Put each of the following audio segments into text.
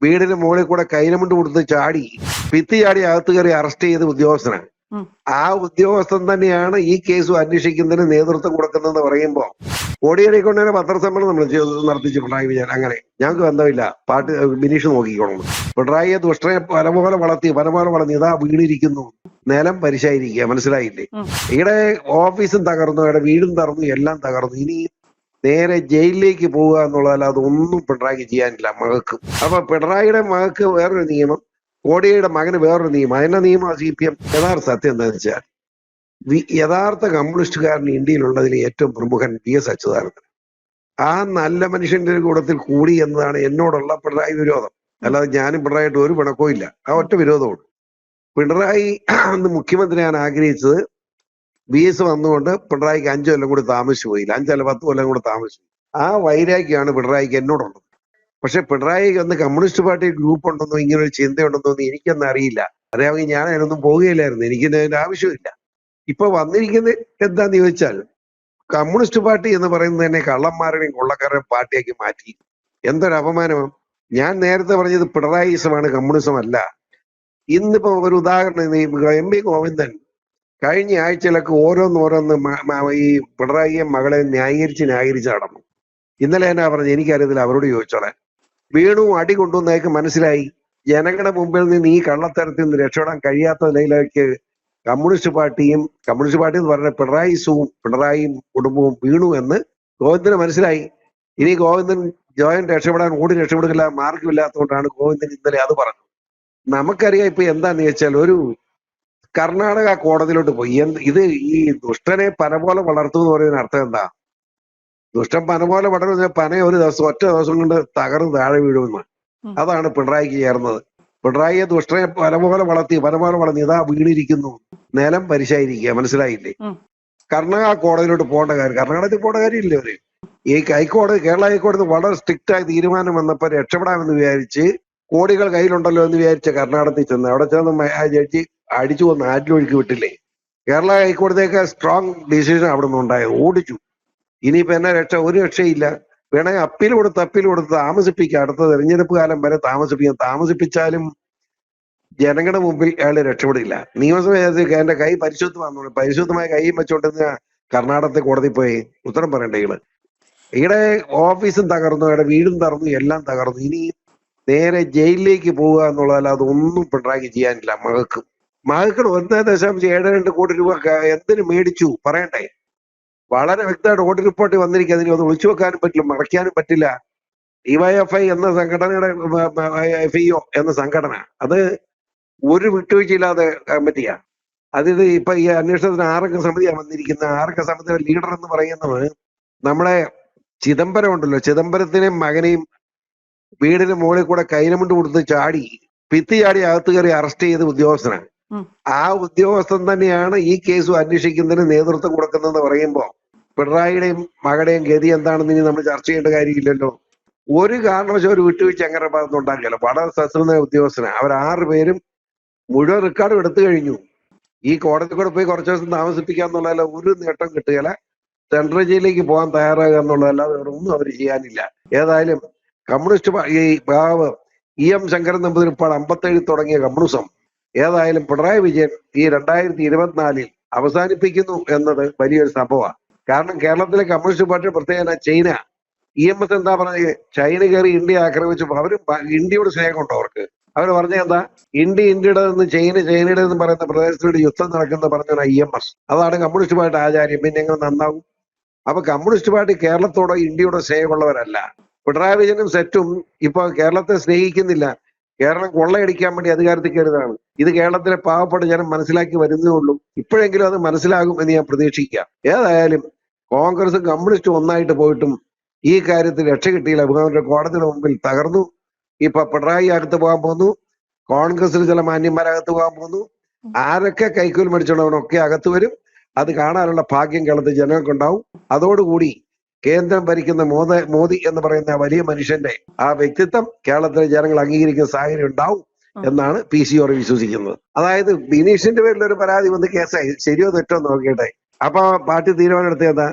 വീടിന് മുകളിൽ കൂടെ കൈനമുണ്ട് കൊടുത്ത് ചാടി ഭിത്തി ചാടി അകത്ത് കയറി അറസ്റ്റ് ചെയ്ത ഉദ്യോഗസ്ഥനാണ്. ഉം. ആ ഉദ്യോഗസ്ഥൻ തന്നെയാണ് ഈ കേസ് അന്വേഷിക്കുന്നതിന് നേതൃത്വം കൊടുക്കുന്നതെന്ന് പറയുമ്പോൾ കോടിയേരി കൊണ്ട് തന്നെ പത്രസമ്മേളനം നമ്മൾ നടത്തിച്ചു പിണറായി വിജയൻ. അങ്ങനെ ഞങ്ങൾക്ക് ബന്ധമില്ല, പാർട്ടി ബിനീഷ് നോക്കിക്കോണം. പിണറായിയെ ദുഷ്ടനെ പലപോലെ വളർത്തി ഇതാ വീണിരിക്കുന്നു, നിലം പരിശായിരിക്കുക. മനസ്സിലായില്ലേ? ഇവിടെ ഓഫീസും തകർന്നു, ഇവിടെ വീടും തകർന്നു, എല്ലാം തകർന്നു. ഇനി നേരെ ജയിലിലേക്ക് പോവുക എന്നുള്ളതല്ല, അതൊന്നും പിണറായിക്ക് ചെയ്യാനില്ല മകൾക്ക്. അപ്പൊ പിണറായിയുടെ മകൾക്ക് വേറൊരു നിയമം, കോടിയേരിയുടെ മകന് വേറൊരു നിയമം. അതിന്റെ നിയമം CPM. യഥാർത്ഥ സത്യം എന്താണെന്ന് വെച്ചാൽ യഥാർത്ഥ കമ്മ്യൂണിസ്റ്റുകാരൻ ഇന്ത്യയിലുള്ളതിൽ ഏറ്റവും പ്രമുഖൻ PS അച്യുതാനന്ദൻ. ആ നല്ല മനുഷ്യന്റെ കൂട്ടത്തിൽ കൂടി എന്നതാണ് എന്നോടുള്ള പിണറായി വിരോധം. അല്ലാതെ ഞാനും പിണറായിട്ട് ഒരു പിണക്കവും ഇല്ല. ആ ഒറ്റ വിരോധമുണ്ട്. പിണറായി അന്ന് മുഖ്യമന്ത്രിയാൻ ആഗ്രഹിച്ചത് BS വന്നുകൊണ്ട് പിണറായിക്ക് 5 കൊല്ലം കൂടി താമസിച്ചു പോയില്ല, 5 അല്ല 10 കൊല്ലം കൂടി താമസിച്ചു. ആ വൈരാഗ്യമാണ് പിണറായിക്ക് എന്നോടുള്ളത്. പക്ഷെ പിണറായിക്ക് അന്ന് കമ്മ്യൂണിസ്റ്റ് പാർട്ടി ഗ്രൂപ്പ് ഉണ്ടെന്നോ ഇങ്ങനെ ഒരു ചിന്തയുണ്ടെന്നോ എനിക്കൊന്നും അറിയില്ല. അറിയാമെങ്കിൽ ഞാൻ അതിനൊന്നും പോവുകയില്ലായിരുന്നു, എനിക്കതിന്റെ ആവശ്യമില്ല. ഇപ്പൊ വന്നിരിക്കുന്നത് എന്താന്ന് ചോദിച്ചാൽ കമ്മ്യൂണിസ്റ്റ് പാർട്ടി എന്ന് പറയുന്നത് തന്നെ കള്ളന്മാരുടെയും കൊള്ളക്കാരുടെയും പാർട്ടിയാക്കി മാറ്റി. എന്തൊരു അപമാനമാണ്. ഞാൻ നേരത്തെ പറഞ്ഞത് പിണറായിസമാണ്, കമ്മ്യൂണിസം അല്ല. ഇന്നിപ്പോ ഒരു ഉദാഹരണം, MP ഗോവിന്ദൻ കഴിഞ്ഞ ആഴ്ചയിലൊക്കെ ഓരോന്നോരോന്ന് ഈ പിണറായിയെ മകളെ ന്യായീകരിച്ച് നടന്നു. ഇന്നലെ എന്നാ പറഞ്ഞു എനിക്കറിയത്തില്ല, അവരോട് ചോദിച്ചോളാൻ. വീണു അടി കൊണ്ടുവന്നേക്ക് മനസ്സിലായി. ജനങ്ങളുടെ മുമ്പിൽ നിന്ന് ഈ കള്ളത്തരത്തിൽ നിന്ന് രക്ഷപ്പെടാൻ കഴിയാത്ത നിലയിലേക്ക് കമ്മ്യൂണിസ്റ്റ് പാർട്ടി എന്ന് പറഞ്ഞ പിണറായിയും കുടുംബവും വീണു എന്ന് ഗോവിന്ദന് മനസ്സിലായി. ഇനി ഗോവിന്ദൻ രക്ഷപ്പെടാൻ ഓടി രക്ഷപ്പെടുകില്ല, മാർഗമില്ലാത്തതുകൊണ്ടാണ് ഗോവിന്ദൻ ഇന്നലെ അത് പറഞ്ഞത്. നമുക്കറിയാം ഇപ്പൊ എന്താന്ന് ചോദിച്ചാൽ ഒരു കർണാടക കോടതിയിലോട്ട് പോയി. ഇത് ഈ ദുഷ്ടനെ പന പോലെ വളർത്തു എന്ന് പറയുന്നതിന് അർത്ഥം എന്താ? ദുഷ്ടൻ പന പോലെ വളരുന്ന പന ഒറ്റ ദിവസം കൊണ്ട് തകർന്ന് താഴെ വീഴുമെന്ന്. അതാണ് പിണറായിക്ക് ചേർന്നത്. പിണറായിയെ ദുഷ്ടനെ പന പോലെ വളർത്തി ഇതാ വീണിരിക്കുന്നു, നിലം പരിശായിരിക്കുക. മനസ്സിലായില്ലേ? കർണാടക കോടതിയിലോട്ട് പോകേണ്ട കാര്യം, കർണാടകത്തിൽ പോകേണ്ട കാര്യമില്ല. അവര് ഈ കേരള ഹൈക്കോടതി വളരെ സ്ട്രിക്റ്റ് ആയ തീരുമാനം വന്നപ്പോൾ രക്ഷപ്പെടാമെന്ന് വിചാരിച്ച് കോടികൾ കയ്യിലുണ്ടല്ലോ എന്ന് വിചാരിച്ച കർണാടകത്തിൽ ചെന്ന് അവിടെ ചെന്ന് ആ ജഡ്ജി അടിച്ചു വന്ന് ആറ്റിലൊഴുക്കി വിട്ടില്ലേ. കേരള ഹൈക്കോടതിയൊക്കെ സ്ട്രോങ് ഡിസിഷൻ അവിടെ നിന്ന് ഉണ്ടായത്, ഓടിച്ചു. ഇനിയിപ്പോ എന്നാ ഒരു രക്ഷയില്ല. വേണമെങ്കിൽ അപ്പീൽ കൊടുത്ത് താമസിപ്പിക്കുക, അടുത്ത തെരഞ്ഞെടുപ്പ് കാലം വരെ താമസിപ്പിച്ചാലും ജനങ്ങളുടെ മുമ്പിൽ അയാൾ രക്ഷപ്പെടില്ല. നിയമസഭ എന്റെ കൈ പരിശുദ്ധമായ കൈയും വെച്ചോണ്ടിരുന്ന കർണാടകത്തെ കോടതി പോയി ഉത്തരം പറയണ്ടേ ഇവിടെ ഓഫീസും തകർന്നു, ഇവിടെ വീടും തകർന്നു, എല്ലാം തകർന്നു. ഇനി നേരെ ജയിലിലേക്ക് പോവുക എന്നുള്ളതല്ല, അതൊന്നും പിണറായിക്ക് ചെയ്യാനില്ല മകൾക്ക്. 1.72 കോടി രൂപ എന്തിനു മേടിച്ചു പറയണ്ടേ? വളരെ വ്യക്തമായിട്ട് ഓഡിറ്റ് റിപ്പോർട്ട് വന്നിരിക്കുക. അതിന് അത് ഒളിച്ചു വെക്കാനും പറ്റില്ല, മറയ്ക്കാനും പറ്റില്ല. DYFI എന്ന സംഘടനയുടെ FIO എന്ന സംഘടന അത് ഒരു വിട്ടുവീഴ്ചയില്ലാതെ കമ്മിറ്റിയാ. അതിത് ഇപ്പൊ ഈ അന്വേഷണത്തിന് 6 അംഗ സമിതിയാണ് വന്നിരിക്കുന്നത്. 6 അംഗ സമിതിയുടെ ലീഡർ എന്ന് പറയുന്നത് നമ്മളെ ചിദംബരം ഉണ്ടല്ലോ, ചിദംബരത്തിനെയും മകനെയും വീടിന് മുകളിൽ കൂടെ കൈനമുണ്ട് കൊടുത്ത് ചാടി ഭിത്തി ചാടി അകത്ത് കയറി അറസ്റ്റ് ചെയ്ത ഉദ്യോഗസ്ഥനാണ്. ആ ഉദ്യോഗസ്ഥൻ തന്നെയാണ് ഈ കേസ് അന്വേഷിക്കുന്നതിന് നേതൃത്വം കൊടുക്കുന്നതെന്ന് പറയുമ്പോൾ പിണറായിയുടെയും മകളുടെയും ഗതി എന്താണെന്ന് ഇനി നമ്മൾ ചർച്ച ചെയ്യേണ്ട കാര്യമില്ലല്ലോ. ഒരു കാരണവശാലും ഒരു വിട്ടുവീഴ്ച അങ്ങനെ ഭാഗത്ത് ഉണ്ടാക്കിയല്ലോ. വളരെ സശ്രദ്ധ ഉദ്യോഗസ്ഥനാണ്. അവർ 6 പേരും മുഴുവൻ റെക്കോർഡും എടുത്തു കഴിഞ്ഞു. ഈ കോടതി കൂടെ പോയി കുറച്ചു ദിവസം താമസിപ്പിക്കുക എന്നുള്ളതല്ല, ഒരു നേട്ടം കിട്ടുകയില്ല. സെൻട്രൽ ജയിലിലേക്ക് പോകാൻ തയ്യാറാകുക എന്നുള്ളതല്ലാതെ വേറെ ഒന്നും അവർ ചെയ്യാനില്ല. ഏതായാലും കമ്മ്യൂണിസ്റ്റ് EM ശങ്കരൻ നമ്പൂതിരിപ്പാട് 57 തുടങ്ങിയ കമ്മ്യൂണിസം ഏതായാലും പിണറായി വിജയൻ ഈ 2024 അവസാനിപ്പിക്കുന്നു എന്നത് വലിയൊരു സംഭവമാണ്. കാരണം കേരളത്തിലെ കമ്മ്യൂണിസ്റ്റ് പാർട്ടി പ്രത്യേക ചൈന EMS എന്താ പറഞ്ഞത്? ചൈന കയറി ഇന്ത്യ ആക്രമിച്ചപ്പോൾ അവരും ഇന്ത്യയോട് സ്നേഹമുണ്ടോ അവർക്ക്? അവർ പറഞ്ഞ എന്താ? ഇന്ത്യയുടെ നിന്ന് ചൈനയുടെ എന്ന് പറയുന്ന പ്രദേശത്തോട് യുദ്ധം നടക്കുന്ന പറഞ്ഞ EMS. അതാണ് കമ്മ്യൂണിസ്റ്റ് പാർട്ടി ആചാര്യം. പിന്നെ എങ്ങനെ നന്നാവും? അപ്പൊ കമ്മ്യൂണിസ്റ്റ് പാർട്ടി കേരളത്തോടോ ഇന്ത്യയോടോ സ്നേഹമുള്ളവരല്ല. പിണറായി വിജയനും സെറ്റും ഇപ്പൊ കേരളത്തെ സ്നേഹിക്കുന്നില്ല. കേരളം കൊള്ളയടിക്കാൻ വേണ്ടി അധികാരത്തിൽ കയറുന്നതാണ്. ഇത് കേരളത്തിലെ പാവപ്പെട്ട ജനം മനസ്സിലാക്കി വരുന്നേ ഉള്ളൂ. ഇപ്പോഴെങ്കിലും അത് മനസ്സിലാകും എന്ന് ഞാൻ പ്രതീക്ഷിക്കാം. ഏതായാലും കോൺഗ്രസും കമ്മ്യൂണിസ്റ്റും ഒന്നായിട്ട് പോയിട്ടും ഈ കാര്യത്തിൽ രക്ഷ കിട്ടിയില്ല. ബഹുമാനപ്പെട്ട കോടതിയുടെ മുമ്പിൽ തകർന്നു. ഇപ്പൊ പിണറായി അകത്ത് പോകാൻ പോകുന്നു, കോൺഗ്രസിൽ ചില മാന്യന്മാരകത്ത് പോകാൻ പോകുന്നു. ആരൊക്കെ കൈക്കൂലി മേടിച്ചോണ്ടവനൊക്കെ അകത്ത് വരും. അത് കാണാനുള്ള ഭാഗ്യം കേരളത്തിൽ ജനങ്ങൾക്കുണ്ടാവും. അതോടുകൂടി കേന്ദ്രം ഭരിക്കുന്ന മോദി എന്ന് പറയുന്ന വലിയ മനുഷ്യന്റെ ആ വ്യക്തിത്വം കേരളത്തിലെ ജനങ്ങൾ അംഗീകരിക്കുന്ന സാഹചര്യം ഉണ്ടാവും എന്നാണ് PC വിശ്വസിക്കുന്നത്. അതായത് ബിനീഷിന്റെ പേരിൽ ഒരു പരാതി വന്ന് കേസായി, ശരിയോ തെറ്റോ നോക്കിയിട്ടെ. അപ്പൊ പാർട്ടി തീരുമാനം എടുത്തേതാ?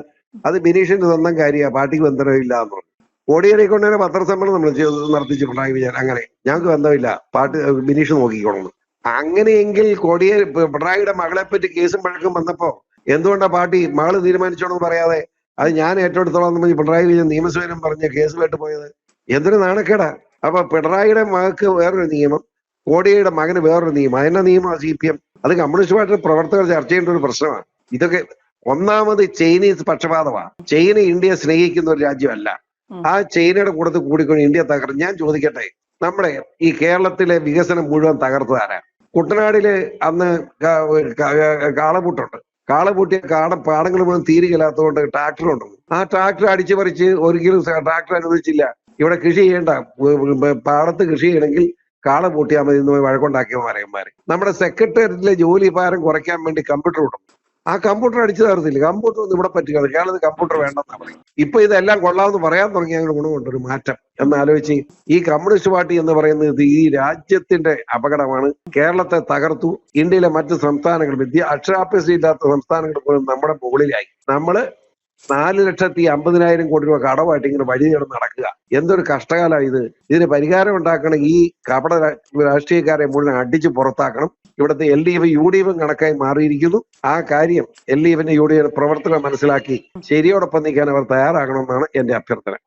അത് ബിനീഷിന്റെ സ്വന്തം കാര്യമാണ്, പാർട്ടിക്ക് ബന്ധമില്ല എന്ന് പറഞ്ഞു. കോടിയേരി കൊണ്ടുതന്നെ പത്രസമ്മേളനം നമ്മൾ നടത്തിച്ചു പിണറായി വിജയൻ. അങ്ങനെ ഞങ്ങൾക്ക് ബന്ധമില്ല, ബിനീഷ് നോക്കിക്കോളുന്നു. അങ്ങനെയെങ്കിൽ പിണറായിയുടെ മകളെ പറ്റി കേസും പഴക്കം വന്നപ്പോ എന്തുകൊണ്ടാ പാർട്ടി മകള് തീരുമാനിച്ചോണെന്ന് പറയാതെ അത് ഞാൻ ഏറ്റെടുത്തോളാം എന്ന് പറഞ്ഞ് പിണറായി വിജയൻ നിയമസഭയിലും പറഞ്ഞ് കേസ് കേട്ട് പോയത്? എന്തൊരു നാണക്കേടാ. അപ്പൊ പിണറായിയുടെ മകൾക്ക് വേറൊരു നിയമം, കോടിയേരിയുടെ മകന് വേറൊരു നിയമം. അതിന്റെ നിയമം CPM. അത് കമ്മ്യൂണിസ്റ്റ് പാർട്ടിയുടെ പ്രവർത്തകർ ചർച്ച ചെയ്യേണ്ട ഒരു പ്രശ്നമാണ്. ഇതൊക്കെ ഒന്നാമത് ചൈനീസ് പക്ഷപാതമാണ്. ചൈന ഇന്ത്യയെ സ്നേഹിക്കുന്ന ഒരു രാജ്യമല്ല. ആ ചൈനയുടെ കൂടത്ത് കൂടിക്കൊണ്ട് ഇന്ത്യ തകർന്നു. ഞാൻ ചോദിക്കട്ടെ, നമ്മുടെ ഈ കേരളത്തിലെ വികസനം മുഴുവൻ തകർത്തതാരാ? കുട്ടനാടില് അന്ന് കാളപൂട്ടുണ്ട്. കാളപൂട്ടിയ പാടങ്ങൾ മുഴുവൻ തീരുകയില്ലാത്തതുകൊണ്ട് ട്രാക്ടർ ഉണ്ടെന്ന്. ആ ട്രാക്ടർ അടിച്ചു പറിച്ച് ഒരിക്കലും ട്രാക്ടർ അനുവദിച്ചില്ല. ഇവിടെ കൃഷി ചെയ്യേണ്ട, പാടത്ത് കൃഷി ചെയ്യണമെങ്കിൽ കാള പൂട്ടിയാൽ മതി എന്ന് വഴക്കുണ്ടാക്കിയ മരയന്മാര്. നമ്മുടെ സെക്രട്ടേറിയറ്റിലെ ജോലി ഭാരം കുറയ്ക്കാൻ വേണ്ടി കമ്പ്യൂട്ടർ കൊടുക്കും. ആ കമ്പ്യൂട്ടർ അടിച്ചു തരത്തില്ല. കമ്പ്യൂട്ടർ ഒന്നും ഇവിടെ പറ്റുക, കേരളത്തിൽ കമ്പ്യൂട്ടർ വേണ്ടെന്നാ പറയും. ഇപ്പൊ ഇതെല്ലാം കൊള്ളാമെന്ന് പറയാൻ തുടങ്ങി. അങ്ങനെ ഗുണമുണ്ട്, ഒരു മാറ്റം എന്നാലോചിച്ച്. ഈ കമ്മ്യൂണിസ്റ്റ് പാർട്ടി എന്ന് പറയുന്നത് ഈ രാജ്യത്തിന്റെ അപകടമാണ്. കേരളത്തെ തകർത്തു. ഇന്ത്യയിലെ മറ്റ് സംസ്ഥാനങ്ങൾ, അക്ഷരാഭ്യാസം ഇല്ലാത്ത സംസ്ഥാനങ്ങൾ പോലും നമ്മുടെ മുകളിലായി. നമ്മള് 4,50,000 കോടി രൂപ കടമായിട്ട് ഇങ്ങനെ വഴി കിടന്ന് നടക്കുക. എന്തൊരു കഷ്ടകാലം ഇത്. ഇതിന് പരിഹാരം ഉണ്ടാക്കണം. ഈ കപട രാഷ്ട്രീയക്കാരെ മുഴുവൻ അടിച്ചു പുറത്താക്കണം. ഇവിടുത്തെ LDF UDF കണക്കായി മാറിയിരിക്കുന്നു. ആ കാര്യം LDF UDF പ്രവർത്തകർ മനസ്സിലാക്കി ശരിയോടൊപ്പം നിൽക്കാൻ അവർ തയ്യാറാകണമെന്നാണ് എന്റെ അഭ്യർത്ഥന.